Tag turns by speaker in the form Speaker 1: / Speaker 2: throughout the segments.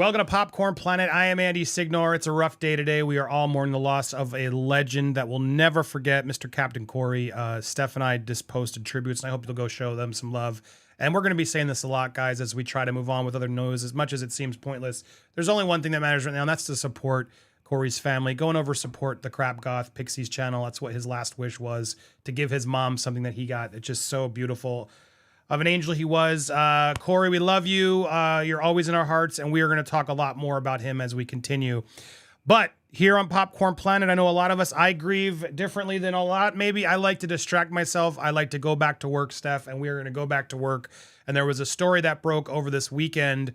Speaker 1: Welcome to Popcorn Planet. I am Andy Signor. It's a rough day today. We are all mourning the loss of a legend that we'll never forget, Mr. Captain Corey. Steph and I just posted tributes, and I hope you'll go show them some love. And we're going to be saying this a lot, guys, as we try to move on with other news. As much as it seems pointless, there's only one thing that matters right now, and that's to support Corey's family. Go and over support the Crap Goth Pixies channel. That's what his last wish was, to give his mom something that he got. It's just so beautiful. Of an angel he was. Corey, we love you. You're always in our hearts, and we are going to talk a lot more about him as we continue. But here on Popcorn Planet, I know a lot of us, I grieve differently than a lot. Maybe I like to distract myself. I like to go back to work, Steph, and we are going to go back to work. And there was a story that broke over this weekend.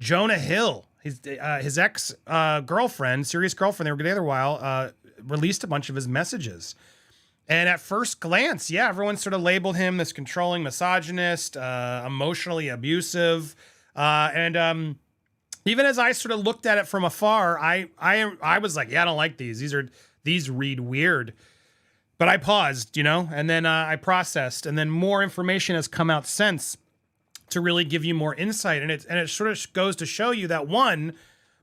Speaker 1: Jonah Hill, his ex-girlfriend, serious girlfriend, they were together a while, released a bunch of his messages. And at first glance, yeah, everyone sort of labeled him this controlling misogynist, emotionally abusive. And even as I sort of looked at it from afar, I was like, yeah, I don't like these. These read weird. But I paused, and then I processed. And then more information has come out since to really give you more insight. And it sort of goes to show you that, one,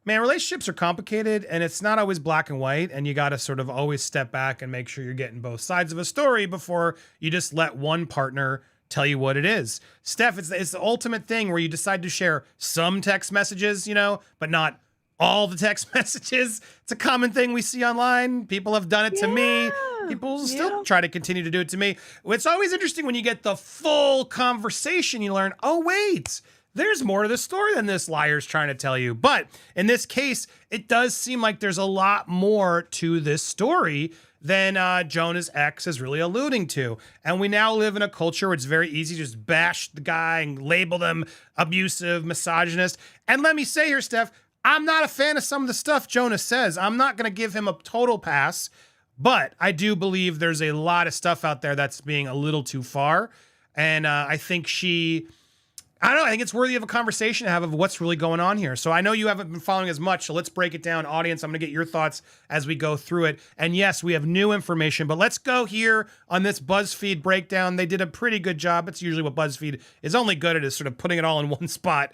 Speaker 1: man, relationships are complicated, and it's not always black and white, and you got to sort of always step back and make sure you're getting both sides of a story before you just let one partner tell you what it is. Steph, it's the ultimate thing where you decide to share some text messages, but not all the text messages. It's a common thing we see online. People have done it to me. People still try to continue to do it to me. It's always interesting when you get the full conversation. You learn, oh, wait, there's more to the story than this liar's trying to tell you. But in this case, it does seem like there's a lot more to this story than Jonah's ex is really alluding to. And we now live in a culture where it's very easy to just bash the guy and label them abusive, misogynist. And let me say here, Steph, I'm not a fan of some of the stuff Jonah says. I'm not going to give him a total pass, but I do believe there's a lot of stuff out there that's being a little too far. And I think I don't know. I think it's worthy of a conversation to have of what's really going on here. So I know you haven't been following as much, so let's break it down. Audience, I'm going to get your thoughts as we go through it. And yes, we have new information, but let's go here on this BuzzFeed breakdown. They did a pretty good job. It's usually what BuzzFeed is only good at, is sort of putting it all in one spot,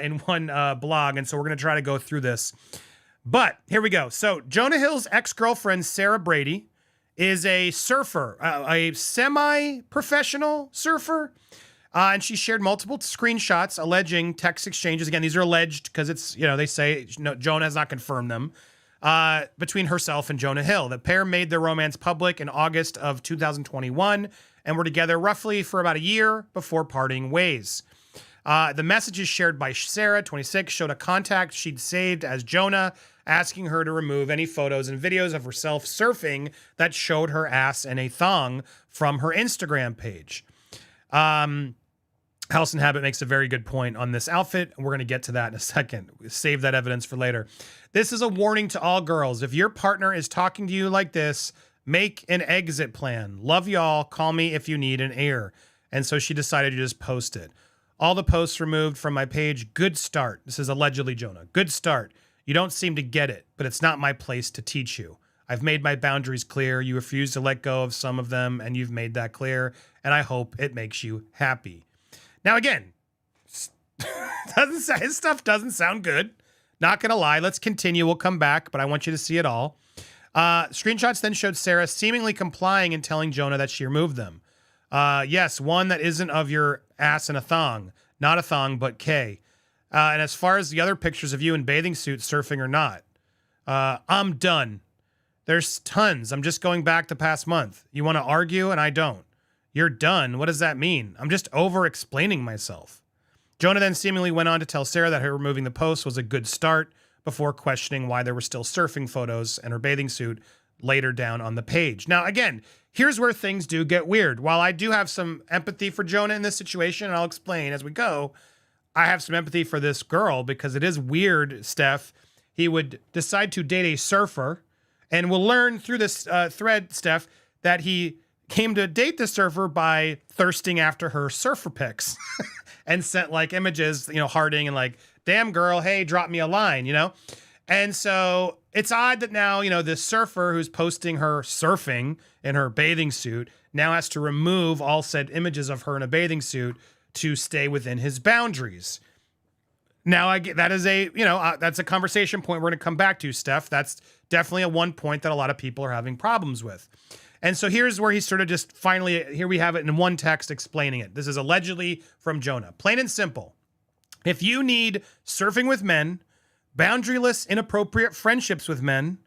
Speaker 1: in one blog. And so we're going to try to go through this. But here we go. So Jonah Hill's ex-girlfriend, Sarah Brady, is a surfer, a semi-professional surfer. And she shared multiple screenshots alleging text exchanges. Again, these are alleged because it's, they say Jonah has not confirmed them, between herself and Jonah Hill. The pair made their romance public in August of 2021 and were together roughly for about a year before parting ways. The messages shared by Sarah, 26, showed a contact she'd saved as Jonah, asking her to remove any photos and videos of herself surfing that showed her ass in a thong from her Instagram page. House and Habit makes a very good point on this outfit, and we're going to get to that in a second. Save that evidence for later. This is a warning to all girls. If your partner is talking to you like this, make an exit plan. Love y'all. Call me if you need an ear. And so she decided to just post it. All the posts removed from my page. Good start. This is allegedly Jonah. Good start. You don't seem to get it, but it's not my place to teach you. I've made my boundaries clear. You refuse to let go of some of them, and you've made that clear, and I hope it makes you happy. Now, again, his stuff doesn't sound good. Not going to lie. Let's continue. We'll come back, but I want you to see it all. Screenshots then showed Sarah seemingly complying and telling Jonah that she removed them. Yes, one that isn't of your ass in a thong. Not a thong, but K. And as far as the other pictures of you in bathing suits, surfing or not, I'm done. There's tons. I'm just going back the past month. You want to argue, and I don't. You're done. What does that mean? I'm just over-explaining myself. Jonah then seemingly went on to tell Sarah that her removing the post was a good start before questioning why there were still surfing photos and her bathing suit later down on the page. Now, again, here's where things do get weird. While I do have some empathy for Jonah in this situation, and I'll explain as we go, I have some empathy for this girl because it is weird, Steph. He would decide to date a surfer, and we'll learn through this thread, Steph, that he came to date the surfer by thirsting after her surfer pics and sent images, hearting and damn girl, hey, drop me a line, And so it's odd that now, this surfer who's posting her surfing in her bathing suit now has to remove all said images of her in a bathing suit to stay within his boundaries. Now I get that is a, that's a conversation point we're going to come back to, Steph. That's definitely a one point that a lot of people are having problems with. And so here's where he sort of just finally, here we have it in one text explaining it. This is allegedly from Jonah. Plain and simple. If you need surfing with men, boundaryless, inappropriate friendships with men,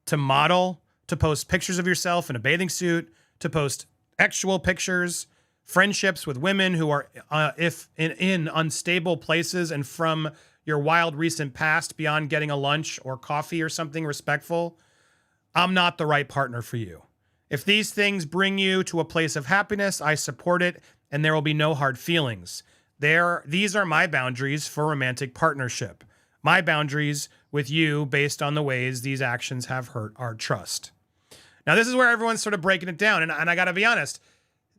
Speaker 1: to model, to post pictures of yourself in a bathing suit, to post actual pictures, friendships with women who are if in unstable places and from your wild recent past beyond getting a lunch or coffee or something respectful, I'm not the right partner for you. If these things bring you to a place of happiness, I support it, and there will be no hard feelings. These are my boundaries for romantic partnership. My boundaries with you based on the ways these actions have hurt our trust. Now, this is where everyone's sort of breaking it down, and I got to be honest,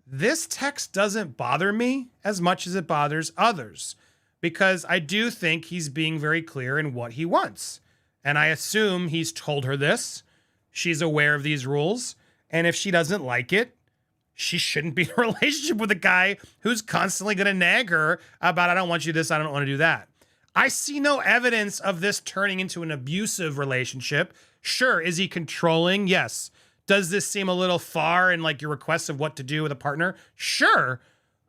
Speaker 1: this text doesn't bother me as much as it bothers others, because I do think he's being very clear in what he wants. And I assume he's told her this. She's aware of these rules. And if she doesn't like it, she shouldn't be in a relationship with a guy who's constantly going to nag her about, I don't want you this, I don't want to do that. I see no evidence of this turning into an abusive relationship. Sure, is he controlling? Yes. Does this seem a little far in like your requests of what to do with a partner? Sure,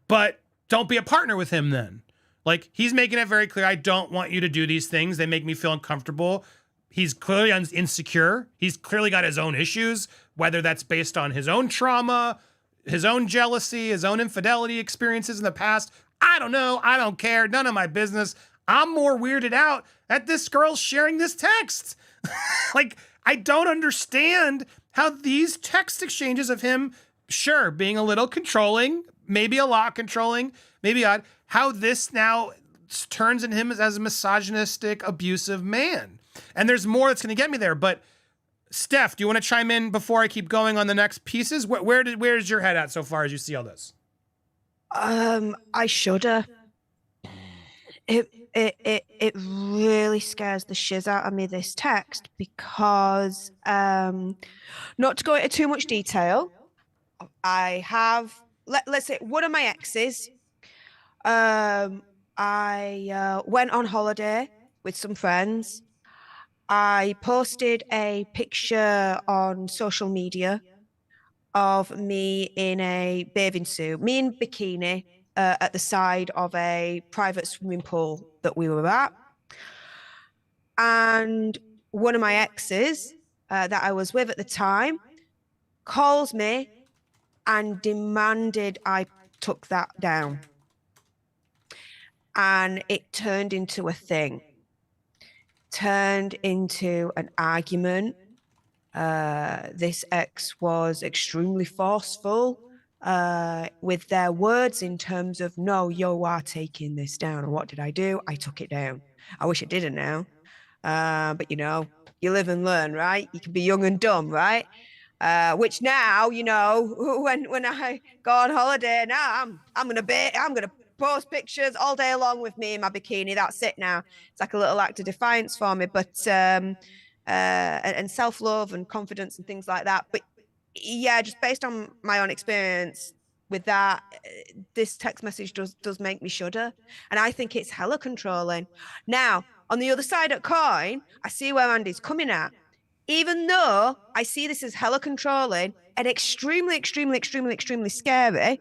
Speaker 1: but don't be a partner with him then. Like, he's making it very clear, I don't want you to do these things. They make me feel uncomfortable. He's clearly insecure. He's clearly got his own issues, whether that's based on his own trauma, his own jealousy, his own infidelity experiences in the past. I don't know. I don't care. None of my business. I'm more weirded out at this girl sharing this text. Like, I don't understand how these text exchanges of him, sure, being a little controlling, maybe a lot controlling, maybe odd, how this now turns in him as a misogynistic, abusive man. And there's more that's going to get me there. But Steph, do you want to chime in before I keep going on the next pieces? Where's your head at so far as you see all this?
Speaker 2: I shudder. It really scares the shiz out of me, this text, because not to go into too much detail, I have let's say one of my exes. I went on holiday with some friends. I posted a picture on social media of me in a bathing suit, me in bikini, at the side of a private swimming pool that we were at. And one of my exes that I was with at the time calls me and demanded I took that down. And it turned into a thing, turned into an argument. This ex was extremely forceful with their words in terms of, no, you are taking this down. And what did I do? I took it down. I wish I didn't now. But, you live and learn, right? You can be young and dumb, right? Which now, when I go on holiday, now I'm gonna post pictures all day long with me in my bikini. That's it now. It's like a little act of defiance for me, but and self-love and confidence and things like that. But yeah, just based on my own experience with that, this text message does make me shudder, and I think it's hella controlling. Now, on the other side of the coin, I see where Andy's coming at. Even though I see this as hella controlling and extremely, extremely, extremely, extremely scary,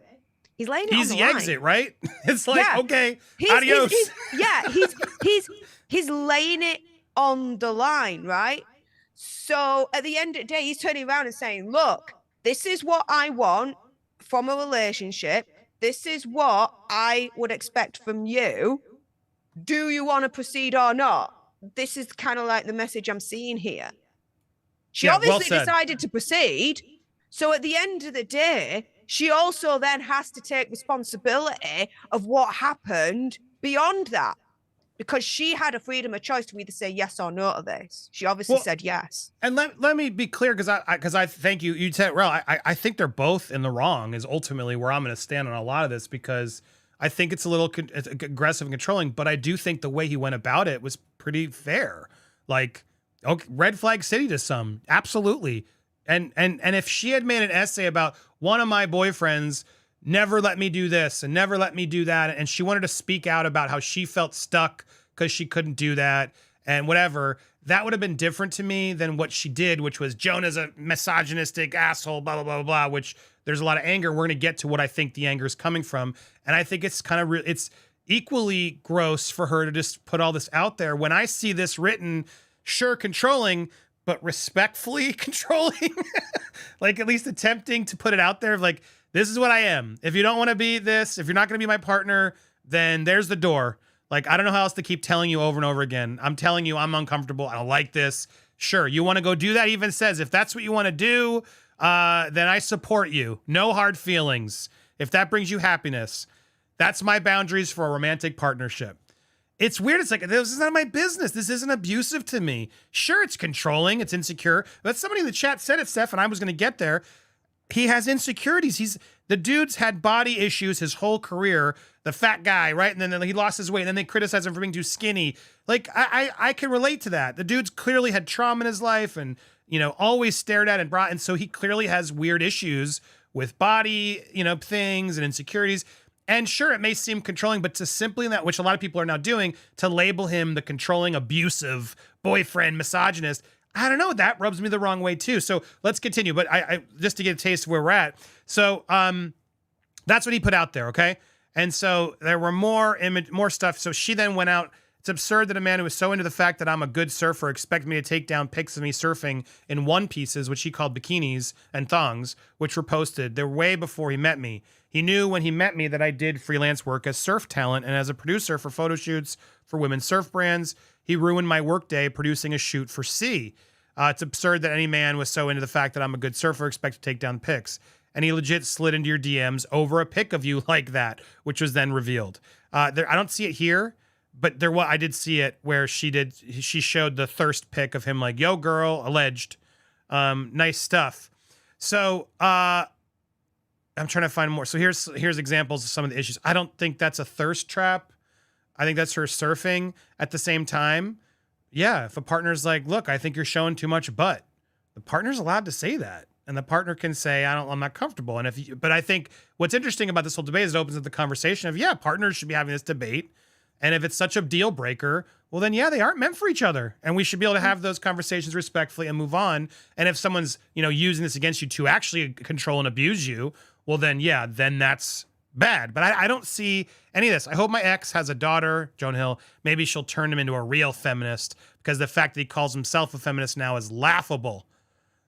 Speaker 2: he's laying it on the line. He's
Speaker 1: the exit, right? It's like, yeah. Okay,
Speaker 2: adios. He's laying it on the line, right? So at the end of the day, he's turning around and saying, look, this is what I want from a relationship. This is what I would expect from you. Do you want to proceed or not? This is kind of like the message I'm seeing here. She obviously decided to proceed. So at the end of the day, she also then has to take responsibility of what happened beyond that, because she had a freedom of choice to either say yes or no to this. She obviously said yes.
Speaker 1: And let me be clear, because I thank you. You said, well, I think they're both in the wrong is ultimately where I'm going to stand on a lot of this, because I think it's a little aggressive and controlling, but I do think the way he went about it was pretty fair. Like, okay, red flag city to some, absolutely. And if she had made an essay about one of my boyfriends never let me do this and never let me do that, and she wanted to speak out about how she felt stuck because she couldn't do that and whatever. That would have been different to me than what she did, which was Jonah's a misogynistic asshole, blah, blah, blah, blah, which there's a lot of anger. We're going to get to what I think the anger is coming from. And I think it's kind of, it's equally gross for her to just put all this out there. When I see this written, sure, controlling, but respectfully controlling, like at least attempting to put it out there of like, this is what I am. If you don't want to be this, if you're not going to be my partner, then there's the door. Like, I don't know how else to keep telling you over and over again. I'm telling you, I'm uncomfortable. I don't like this. Sure, you want to go do that? Even says, if that's what you want to do, then I support you. No hard feelings. If that brings you happiness, that's my boundaries for a romantic partnership. It's weird. It's like, this is not my business. This isn't abusive to me. Sure, it's controlling. It's insecure. But somebody in the chat said it, Steph, and I was going to get there. He has insecurities. The dude's had body issues his whole career. The fat guy, right? And then he lost his weight. And then they criticize him for being too skinny. Like, I can relate to that. The dude's clearly had trauma in his life and, you know, always stared at and brought. And so he clearly has weird issues with body, you know, things and insecurities. And sure, it may seem controlling, but to simply that, which a lot of people are now doing, to label him the controlling, abusive boyfriend, misogynist, I don't know, that rubs me the wrong way too. So let's continue. But I just to get a taste of where we're at. So that's what he put out there, okay? And so there were more stuff. So she then went out. It's absurd that a man who was so into the fact that I'm a good surfer expected me to take down pics of me surfing in one pieces, which he called bikinis and thongs, which were posted. They're way before he met me. He knew when he met me that I did freelance work as surf talent and as a producer for photo shoots for women's surf brands. He ruined my workday producing a shoot for C. It's absurd that any man was so into the fact that I'm a good surfer expected to take down pics. And he legit slid into your DMs over a pic of you like that, which was then revealed. I don't see it here, but I did see it where she showed the thirst pic of him like, yo, girl, alleged. Nice stuff. So I'm trying to find more. So here's examples of some of the issues. I don't think that's a thirst trap. I think that's her surfing. At the same time, yeah, if a partner's like, look, I think you're showing too much butt, the partner's allowed to say that. And the partner can say, I'm not comfortable. And but I think what's interesting about this whole debate is it opens up the conversation of, yeah, partners should be having this debate. And if it's such a deal breaker, well, then, yeah, they aren't meant for each other. And we should be able to have those conversations respectfully and move on. And if someone's, you know, using this against you to actually control and abuse you, well, then, yeah, then that's bad. But I don't see any of this. I hope my ex has a daughter, Jonah Hill. Maybe she'll turn him into a real feminist, because the fact that he calls himself a feminist now is laughable.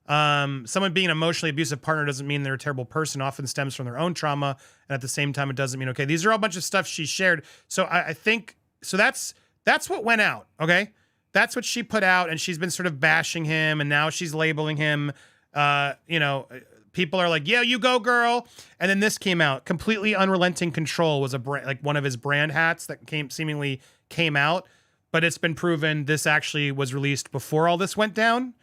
Speaker 1: Someone being an emotionally abusive partner doesn't mean they're a terrible person. Often stems from their own trauma. And at the same time, it doesn't mean, okay, these are all a bunch of stuff she shared. So I think, so that's what went out. Okay. That's what she put out. And she's been sort of bashing him. And now she's labeling him, you know, people are like, yeah, you go, girl. And then this came out. Completely Unrelenting Control was like one of his brand hats that seemingly came out. But it's been proven this actually was released before all this went down.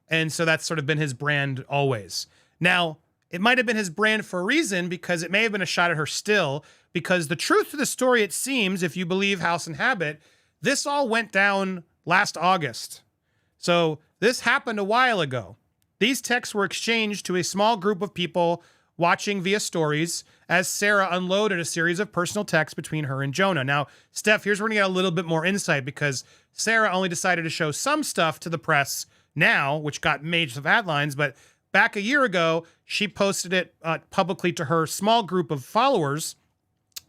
Speaker 1: And so that's sort of been his brand always. Now, it might have been his brand for a reason, because it may have been a shot at her still, because the truth of the story, it seems, if you believe House and Habit, this all went down last August. So this happened a while ago. These texts were exchanged to a small group of people watching via stories as Sarah unloaded a series of personal texts between her and Jonah. Now, Steph, here's where we're going to get a little bit more insight, because Sarah only decided to show some stuff to the press now, which got major headlines, but back a year ago, she posted it publicly to her small group of followers,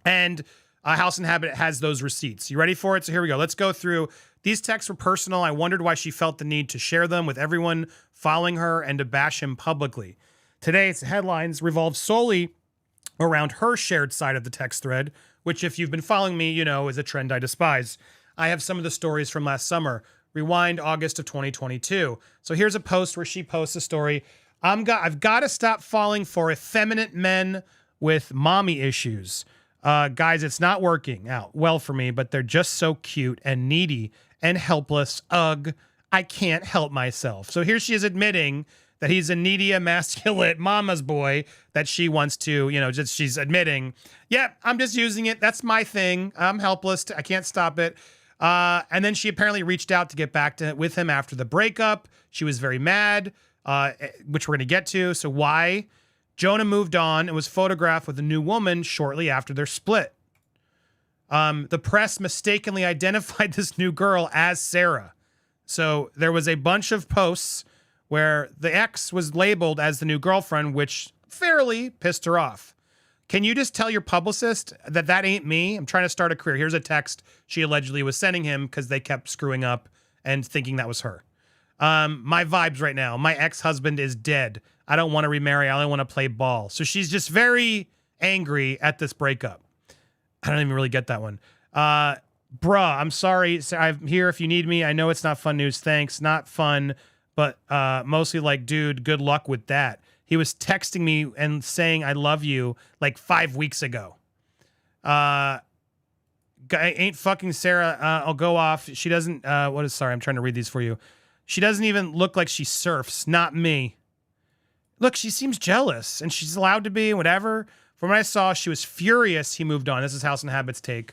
Speaker 1: and House and Habit has those receipts. You ready for it? So here we go. Let's go through. These texts were personal. I wondered why she felt the need to share them with everyone following her and to bash him publicly. Today's headlines revolve solely around her shared side of the text thread, which, if you've been following me, you know is a trend I despise. I have some of the stories from last summer. Rewind August of 2022. So here's a post where she posts a story. I've got to stop falling for effeminate men with mommy issues. Guys, it's not working out well for me, but they're just so cute and needy and helpless. Ugh, I can't help myself. So here she is admitting that he's a needy, emasculate mama's boy that she wants to, you know, just she's admitting, yeah, I'm just using it. That's my thing. I'm helpless. I can't stop it. And then she apparently reached out to get back with him after the breakup. She was very mad, which we're going to get to. So why? Jonah moved on and was photographed with a new woman shortly after their split. The press mistakenly identified this new girl as Sarah. So there was a bunch of posts where the ex was labeled as the new girlfriend, which fairly pissed her off. Can you just tell your publicist that that ain't me? I'm trying to start a career. Here's a text she allegedly was sending him because they kept screwing up and thinking that was her. My vibes right now. My ex-husband is dead. I don't want to remarry. I only want to play ball. So she's just very angry at this breakup. I don't even really get that one. Bruh, I'm sorry. I'm here if you need me. I know it's not fun news. Thanks. Not fun, but mostly like, dude, good luck with that. He was texting me and saying, I love you, like 5 weeks ago. Ain't fucking Sarah. I'll go off. She doesn't, sorry, I'm trying to read these for you. She doesn't even look like she surfs. Not me. Look, she seems jealous and she's allowed to be, whatever. From what I saw, she was furious he moved on. This is House and Habits take.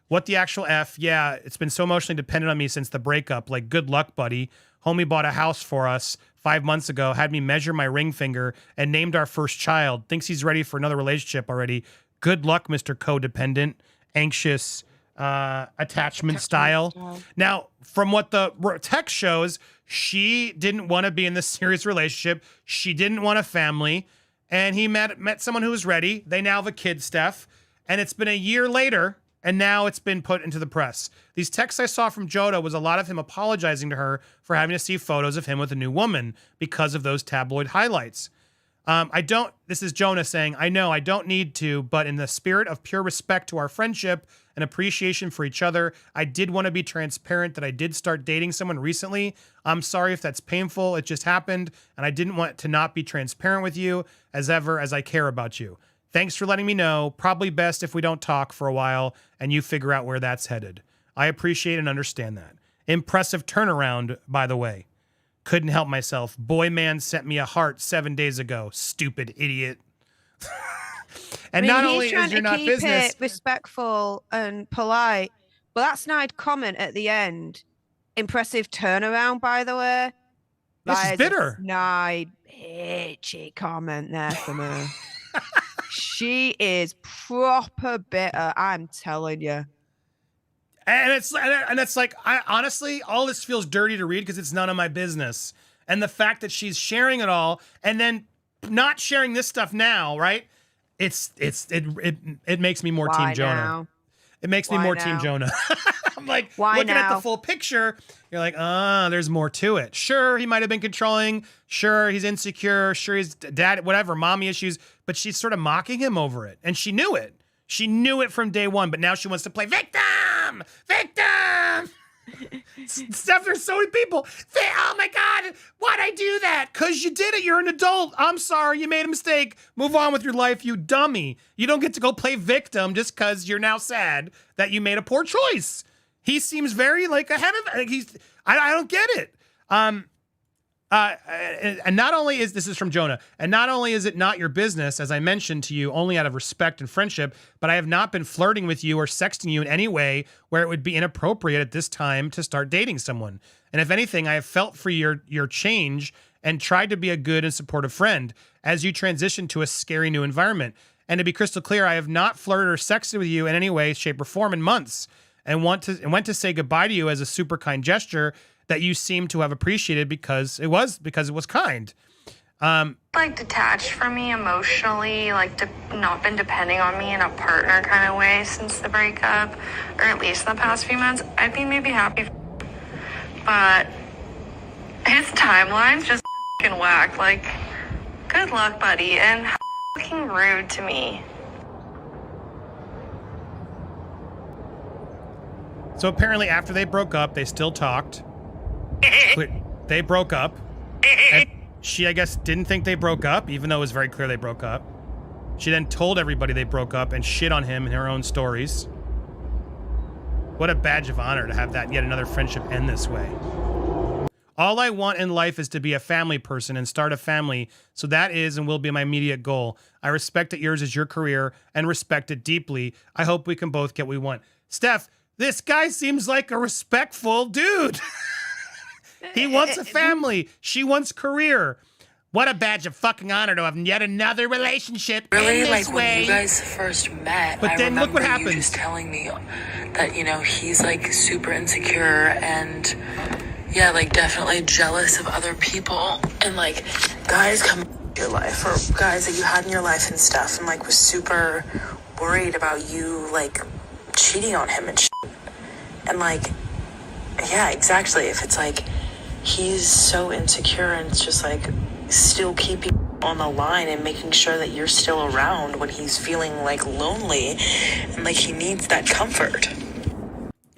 Speaker 1: What the actual F? Yeah, it's been so emotionally dependent on me since the breakup. Like, good luck, buddy. Homie bought a house for us 5 months ago, had me measure my ring finger, and named our first child. Thinks he's ready for another relationship already. Good luck, Mr. Codependent. Anxious attachment style. Now, from what the text shows, she didn't want to be in this serious relationship. She didn't want a family. And he met someone who was ready. They now have a kid, Steph. And it's been a year later, and now it's been put into the press. These texts I saw from Jonah was a lot of him apologizing to her for having to see photos of him with a new woman because of those tabloid highlights. This is Jonah saying, I know I don't need to, but in the spirit of pure respect to our friendship and appreciation for each other, I did want to be transparent that I did start dating someone recently. I'm sorry if that's painful. It just happened, and I didn't want to not be transparent with you as ever as I care about you. Thanks for letting me know. Probably best if we don't talk for a while and you figure out where that's headed. I appreciate and understand that. Impressive turnaround, by the way. Couldn't help myself. Boy man sent me a heart 7 days ago. Stupid idiot. And not only is you're not business,
Speaker 2: it respectful and polite, but that snide comment at the end, impressive turnaround, by the way.
Speaker 1: This is bitter.
Speaker 2: Snide, bitchy comment there from her. She is proper bitter. I'm telling you.
Speaker 1: And it's like, I honestly, all this feels dirty to read because it's none of my business. And the fact that she's sharing it all and then not sharing this stuff now, right? It makes me more Team Jonah.
Speaker 2: Now?
Speaker 1: It makes me more Team Jonah. I'm like, looking at the full picture, you're like, there's more to it. Sure, he might have been controlling. Sure, he's insecure. Sure, he's dad, whatever, mommy issues. But she's sort of mocking him over it. And she knew it. She knew it from day one. But now she wants to play victim! Victim! Steph, there's so many people. Oh my God, why'd I do that? Because you did it. You're an adult. I'm sorry. You made a mistake. Move on with your life, you dummy. You don't get to go play victim just because you're now sad that you made a poor choice. He seems very like ahead of I don't get it. And not only is this is from Jonah, and not only is it not your business, as I mentioned to you, only out of respect and friendship, but I have not been flirting with you or sexting you in any way where it would be inappropriate at this time to start dating someone. And if anything, I have felt for your change and tried to be a good and supportive friend as you transition to a scary new environment. And to be crystal clear, I have not flirted or sexted with you in any way, shape, or form in months, and went to say goodbye to you as a super kind gesture that you seem to have appreciated because it was kind.
Speaker 3: Like detached from me emotionally, like not been depending on me in a partner kind of way since the breakup, or at least the past few months. I'd be maybe happy, but his timeline's just fucking whack. Like, good luck, buddy, and fucking rude to me.
Speaker 1: So apparently after they broke up, they still talked. They broke up. And she, I guess, didn't think they broke up, even though it was very clear they broke up. She then told everybody they broke up and shit on him in her own stories. What a badge of honor to have that yet another friendship end this way. All I want in life is to be a family person and start a family, so that is and will be my immediate goal. I respect that yours is your career and respect it deeply. I hope we can both get what we want. Steph, this guy seems like a respectful dude. He wants a family. She wants career. What a badge of fucking honor to have yet another relationship
Speaker 4: Really,
Speaker 1: in this
Speaker 4: like
Speaker 1: way.
Speaker 4: when you guys first met,
Speaker 1: But
Speaker 4: I
Speaker 1: then look what
Speaker 4: remember you
Speaker 1: happens.
Speaker 4: just telling me that, you know, he's like super insecure and yeah, like definitely jealous of other people. And like guys come into your life or guys that you had in your life and stuff and like was super worried about you like cheating on him and shit. And like, yeah, exactly. If it's like he's so insecure and it's just like still keeping on the line and making sure that you're still around when he's feeling like lonely and like he needs that comfort.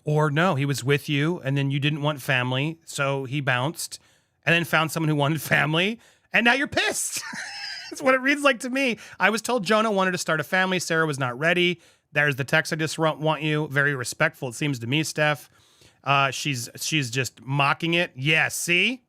Speaker 1: Or no, he was with you and then you didn't want family, so he bounced and then found someone who wanted family, and now you're pissed. That's what it reads like to me. I was told Jonah wanted to start a family. Sarah was not ready. There's the text I just want you. Very respectful, it seems to me, Steph. She's just mocking it. Yeah, see?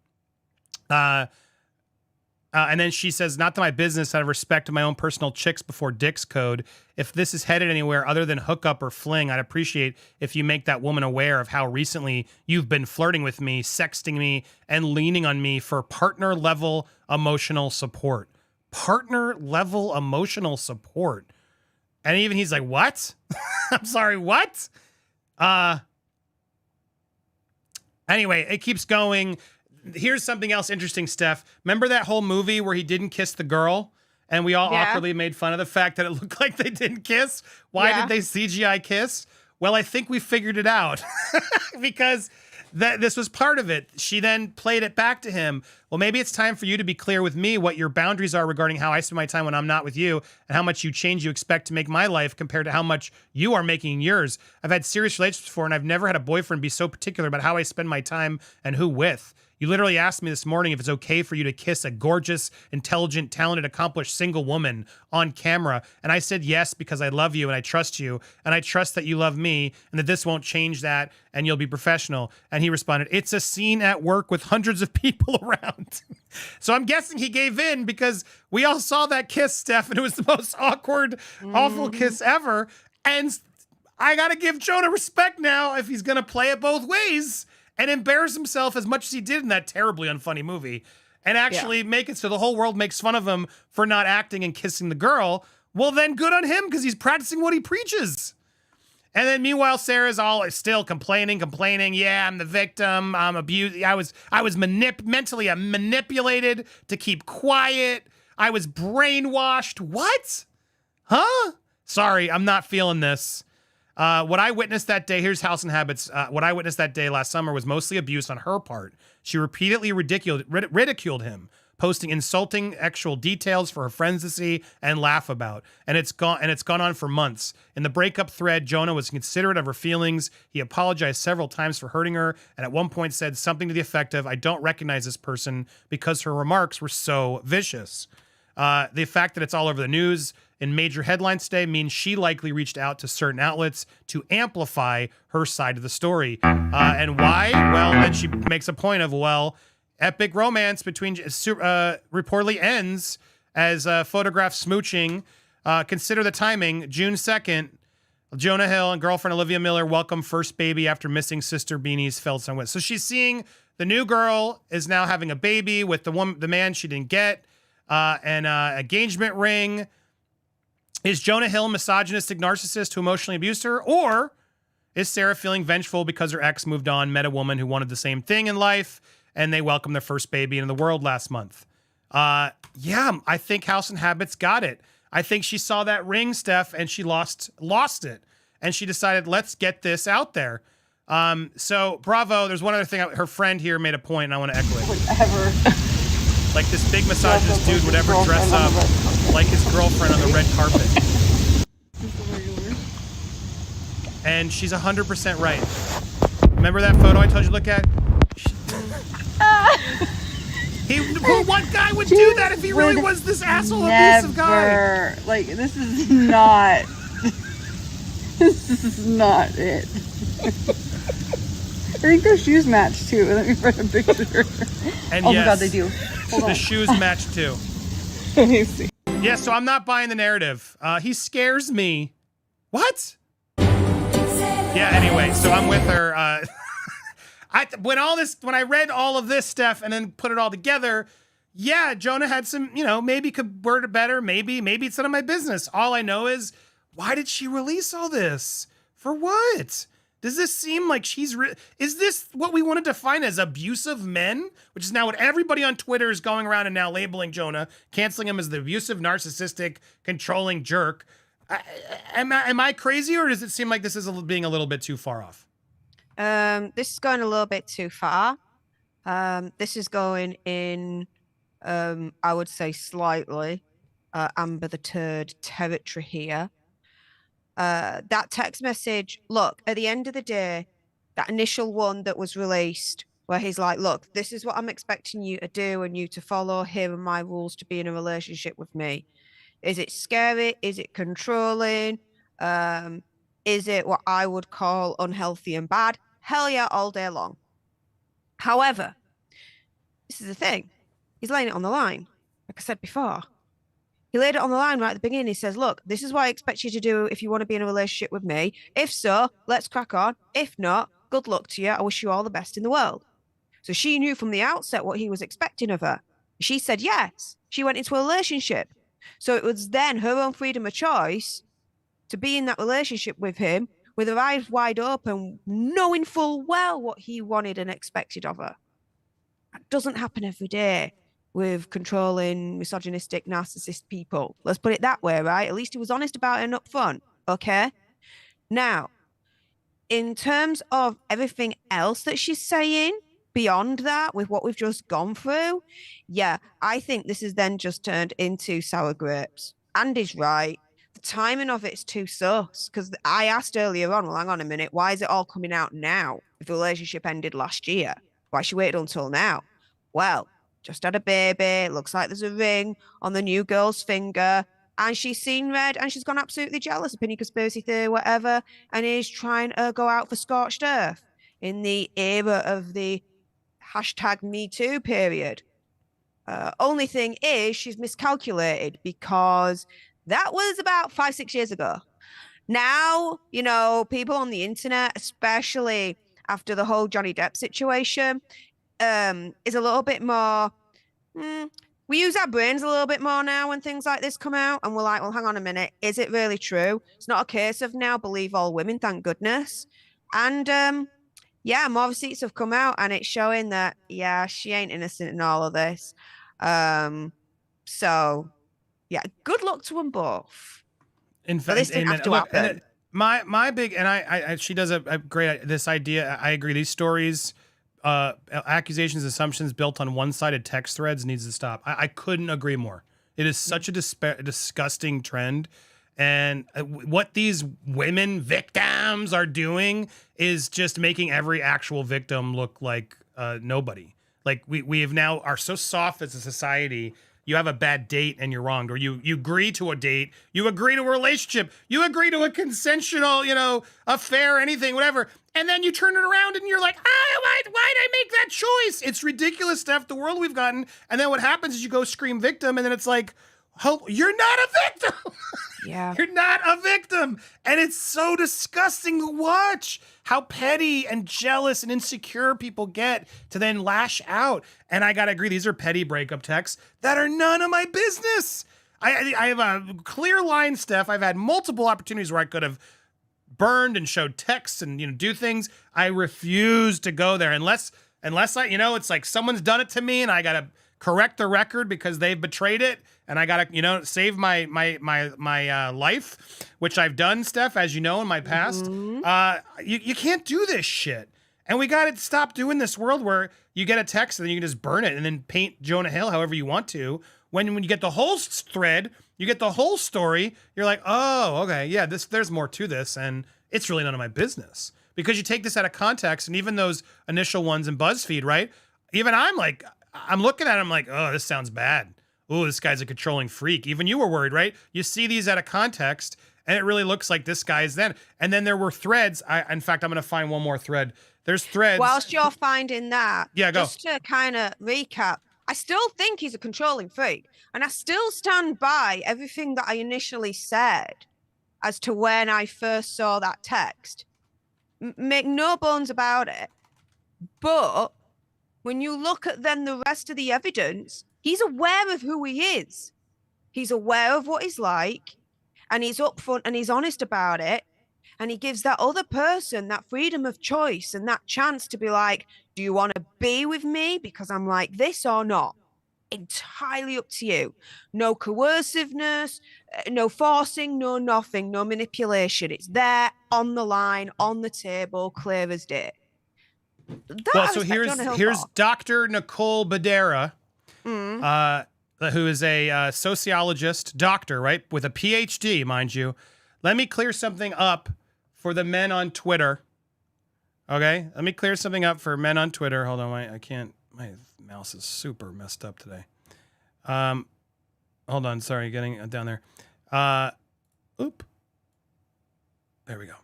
Speaker 1: And then she says, not to my business, out of respect to my own personal chicks before dicks code. If this is headed anywhere other than hookup or fling, I'd appreciate if you make that woman aware of how recently you've been flirting with me, sexting me, and leaning on me for partner-level emotional support. Partner-level emotional support. And even he's like, what? I'm sorry, what? Anyway, it keeps going. Here's something else interesting, Steph. Remember that whole movie where he didn't kiss the girl? And we all awkwardly made fun of the fact that it looked like they didn't kiss? Why did they CGI kiss? Well, I think we figured it out. Because this was part of it. She then played it back to him. Well, maybe it's time for you to be clear with me what your boundaries are regarding how I spend my time when I'm not with you and how much you expect to make my life compared to how much you are making yours. I've had serious relationships before, and I've never had a boyfriend be so particular about how I spend my time and who with. You literally asked me this morning if it's okay for you to kiss a gorgeous, intelligent, talented, accomplished single woman on camera. And I said yes because I love you and I trust you. And I trust that you love me and that this won't change that and you'll be professional. And he responded, it's a scene at work with hundreds of people around. So I'm guessing he gave in because we all saw that kiss, Steph, and it was the most awkward, awful kiss ever. And I got to give Jonah respect now if he's going to play it both ways and embarrass himself as much as he did in that terribly unfunny movie and actually make it so the whole world makes fun of him for not acting and kissing the girl. Well, then good on him because he's practicing what he preaches. And then meanwhile, Sarah's all still complaining. Yeah, I'm the victim. I'm abused. I was mentally manipulated to keep quiet. I was brainwashed. What? Huh? Sorry, I'm not feeling this. What I witnessed that day, here's House and Habits. What I witnessed that day last summer was mostly abuse on her part. She repeatedly ridiculed him, posting insulting actual details for her friends to see and laugh about. And it's gone on for months. In the breakup thread, Jonah was considerate of her feelings. He apologized several times for hurting her, and at one point said something to the effect of, I don't recognize this person because her remarks were so vicious. The fact that it's all over the news in major headlines today means she likely reached out to certain outlets to amplify her side of the story. And why? Well, then she makes a point of, epic romance between reportedly ends as photographed smooching. Consider the timing. June 2nd, Jonah Hill and girlfriend Olivia Millar welcome first baby after missing sister Beanie's fell son with. So she's seeing the new girl is now having a baby with the man she didn't get, and engagement ring. Is Jonah Hill a misogynistic narcissist who emotionally abused her? Or is Sarah feeling vengeful because her ex moved on, met a woman who wanted the same thing in life, and they welcomed their first baby into the world last month? I think House and Habits got it. I think she saw that ring, Steph, and she lost it. And she decided, let's get this out there. So bravo. There's one other thing. Her friend here made a point, and I want to echo it.
Speaker 5: Whatever.
Speaker 1: Like this big misogynist dude would ever dress up like his girlfriend on the red carpet. And she's 100% right. Remember that photo I told you to look at? What guy would do that if he really was this asshole abusive guy?
Speaker 5: Like, this is not it. I think their shoes match too. Let me find a picture.
Speaker 1: And
Speaker 5: oh my god, they do. Hold
Speaker 1: the
Speaker 5: on.
Speaker 1: shoes match too.
Speaker 5: Let me see.
Speaker 1: Yeah, so I'm not buying the narrative. He scares me. What? Yeah, anyway, so I'm with her. When I read all of this stuff and then put it all together, yeah, Jonah had some, maybe could word it better. Maybe it's none of my business. All I know is, why did she release all this? For what? Does this seem like is this what we want to define as abusive men? Which is now what everybody on Twitter is going around and now labeling Jonah, canceling him as the abusive, narcissistic, controlling jerk. Am I crazy, or does it seem like this is being a little bit too far off?
Speaker 2: This is going a little bit too far. This is going in, I would say slightly, Amber the Turd territory here. That text message, look, at the end of the day, that initial one that was released where he's like, look, this is what I'm expecting you to do and you to follow. Here are my rules to be in a relationship with me. Is it scary? Is it controlling? Is it what I would call unhealthy and bad? Hell yeah, all day long. However, this is the thing. He's laying it on the line. Like I said before, he laid it on the line right at the beginning. He says, look, this is what I expect you to do if you want to be in a relationship with me. If so, let's crack on. If not, good luck to you. I wish you all the best in the world. So she knew from the outset what he was expecting of her. She said yes. She went into a relationship. So it was then her own freedom of choice to be in that relationship with him with her eyes wide open, knowing full well what he wanted and expected of her. That doesn't happen every day with controlling, misogynistic, narcissist people. Let's put it that way, right? At least he was honest about it and upfront, okay? Now, in terms of everything else that she's saying, beyond that, with what we've just gone through, yeah, I think this is then just turned into sour grapes. Andy's right. The timing of it's too sus. Because I asked earlier on, well, hang on a minute, why is it all coming out now? If the relationship ended last year, why she waited until now? Well, just had a baby. Looks like there's a ring on the new girl's finger. And she's seen red and she's gone absolutely jealous, opinion conspiracy theory, whatever, and is trying to go out for scorched earth in the era of the #MeToo period. Only thing is she's miscalculated because that was about 5-6 years ago. Now, people on the internet, especially after the whole Johnny Depp situation, is a little bit more, we use our brains a little bit more now when things like this come out, and we're like, well, hang on a minute, is it really true? It's not a case of now believe all women, thank goodness. And yeah, more receipts have come out and it's showing that, yeah, she ain't innocent in all of this. So yeah, good luck to them both.
Speaker 1: In fact,
Speaker 2: this didn't have to happen.
Speaker 1: My big, and I she does a great, this idea. I agree. These stories, accusations, assumptions built on one-sided text threads needs to stop. I couldn't agree more. It is such a disgusting trend. And what these women victims are doing is just making every actual victim look like nobody. Like we have now are so soft as a society. You have a bad date and you're wronged, or you agree to a date, you agree to a relationship, you agree to a consensual, affair, anything, whatever. And then you turn it around and you're like, why did I make that choice? It's ridiculous stuff, the world we've gotten. And then what happens is you go scream victim, and then it's like, oh, you're not a victim.
Speaker 2: Yeah.
Speaker 1: You're not a victim. And it's so disgusting to watch how petty and jealous and insecure people get to then lash out. And I got to agree, these are petty breakup texts that are none of my business. I have a clear line, Steph. I've had multiple opportunities where I could have burned and showed texts and, do things. I refuse to go there unless I, it's like someone's done it to me and I got to correct the record because they've betrayed it, and I gotta, save my life, which I've done, Steph, as you know, in my past. You can't do this shit, and we gotta stop doing this world where you get a text and then you can just burn it and then paint Jonah Hill however you want to. When you get the whole thread, you get the whole story. You're like, oh, okay, yeah, there's more to this, and it's really none of my business because you take this out of context, and even those initial ones in BuzzFeed, right? Even I'm looking at him like, oh, this sounds bad. Oh, this guy's a controlling freak. Even you were worried, right? You see these out of context, and it really looks like this guy's then. And then there were threads. In fact, I'm going to find one more thread. There's threads.
Speaker 2: Whilst you're finding that,
Speaker 1: yeah, go.
Speaker 2: Just to kind of recap, I still think he's a controlling freak, and I still stand by everything that I initially said as to when I first saw that text. Make no bones about it. But when you look at then the rest of the evidence, He's aware of who he is. He's aware of what he's like, and he's upfront and he's honest about it. And he gives that other person that freedom of choice and that chance to be like, do you want to be with me because I'm like this or not? Entirely up to you. No coerciveness, no forcing, no nothing, no manipulation. It's there on the line, on the table, clear as day.
Speaker 1: Well, so here's Dr. Nicole Badera, who is a sociologist, doctor, right, with a PhD, mind you. Let me clear something up for the men on Twitter. Okay, let me clear something up for men on Twitter. Hold on, I can't. My mouse is super messed up today. Hold on, sorry, getting down there. Oop. There we go.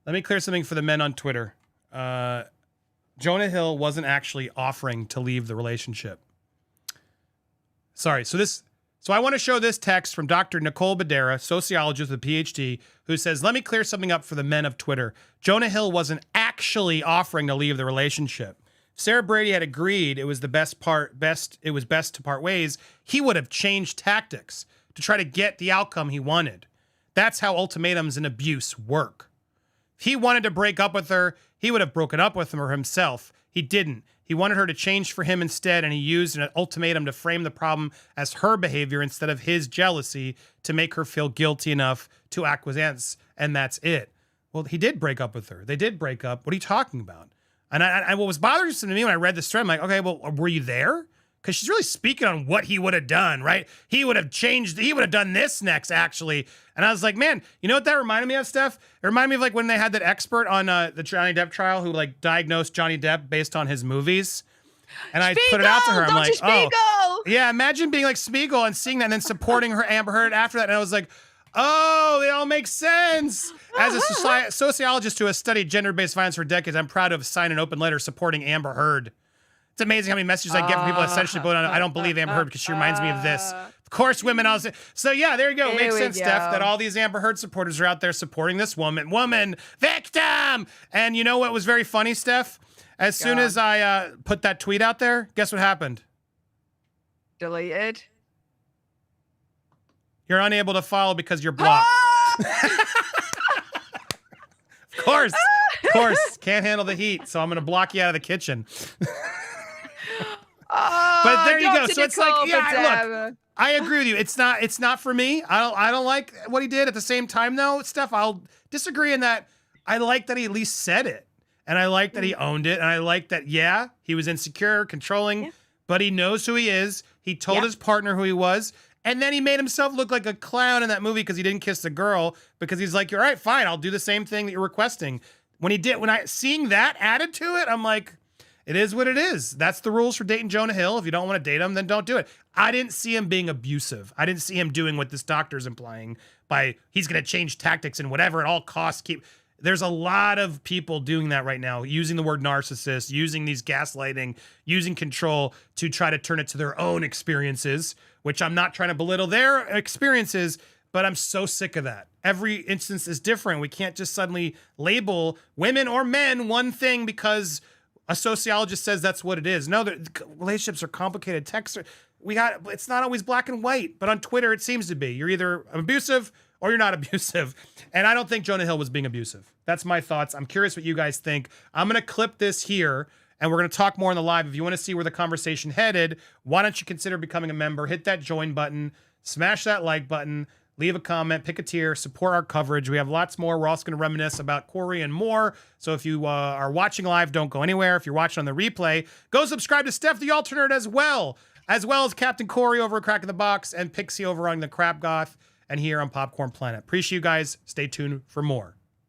Speaker 1: Let me clear something for the men on Twitter. Jonah Hill wasn't actually offering to leave the relationship. Sorry, so I want to show this text from Dr. Nicole Badera, sociologist with a PhD, who says, let me clear something up for the men of Twitter. Jonah Hill wasn't actually offering to leave the relationship. Sarah Brady had agreed it was best to part ways. He would have changed tactics to try to get the outcome he wanted. That's how ultimatums and abuse work. If he wanted to break up with her, he would have broken up with her himself. He didn't. He wanted her to change for him instead, and he used an ultimatum to frame the problem as her behavior instead of his jealousy to make her feel guilty enough to acquiesce, and that's it. Well, he did break up with her. They did break up. What are you talking about? And what was bothersome to me when I read this thread, I'm like, okay, well, were you there? Because she's really speaking on what he would have done, right? He would have changed. He would have done this next, actually. And I was like, man, you know what that reminded me of, Steph? It reminded me of like when they had that expert on the Johnny Depp trial who like diagnosed Johnny Depp based on his movies. And I put it out to her. I'm like, oh, yeah, imagine being like Spiegel and seeing that and then supporting her Amber Heard after that. And I was like, oh, they all make sense. As a sociologist who has studied gender-based violence for decades, I'm proud to have signed an open letter supporting Amber Heard. It's amazing how many messages I get from people essentially going on, I don't believe Amber Heard because she reminds me of this. Of course, women also. So yeah, there you go. Makes sense, Steph, that all these Amber Heard supporters are out there supporting this woman, victim. And you know what was very funny, Steph? As soon as I put that tweet out there, guess what happened?
Speaker 2: Deleted.
Speaker 1: You're unable to follow because you're blocked. Of course. Can't handle the heat, so I'm going to block you out of the kitchen. But there you go. So it's like, yeah, look, I agree with you. It's not for me. I don't like what he did. At the same time, though, Steph, I'll disagree in that I like that he at least said it. And I like that he owned it. And I like that, yeah, he was insecure, controlling, but he knows who he is. He told his partner who he was. And then he made himself look like a clown in that movie because he didn't kiss the girl, because he's like, all right, fine, I'll do the same thing that you're requesting. Seeing that added to it, I'm like, it is what it is. That's the rules for dating Jonah Hill. If you don't want to date him, then don't do it. I didn't see him being abusive. I didn't see him doing what this doctor's implying by he's going to change tactics and whatever at all costs There's a lot of people doing that right now, using the word narcissist, using these gaslighting, using control to try to turn it to their own experiences, which I'm not trying to belittle their experiences, but I'm so sick of that. Every instance is different. We can't just suddenly label women or men one thing because a sociologist says that's what it is. No, relationships are complicated. It's not always black and white, but on Twitter it seems to be. You're either abusive or you're not abusive. And I don't think Jonah Hill was being abusive. That's my thoughts. I'm curious what you guys think. I'm going to clip this here, and we're going to talk more in the live. If you want to see where the conversation headed, why don't you consider becoming a member? Hit that join button, smash that like button, leave a comment, pick a tier, support our coverage. We have lots more. We're also going to reminisce about Corey and more. So if you are watching live, don't go anywhere. If you're watching on the replay, go subscribe to Steph the Alternate as well as Captain Corey over at Crack in the Box and Pixie over on the Crap Goth and here on Popcorn Planet. Appreciate you guys. Stay tuned for more.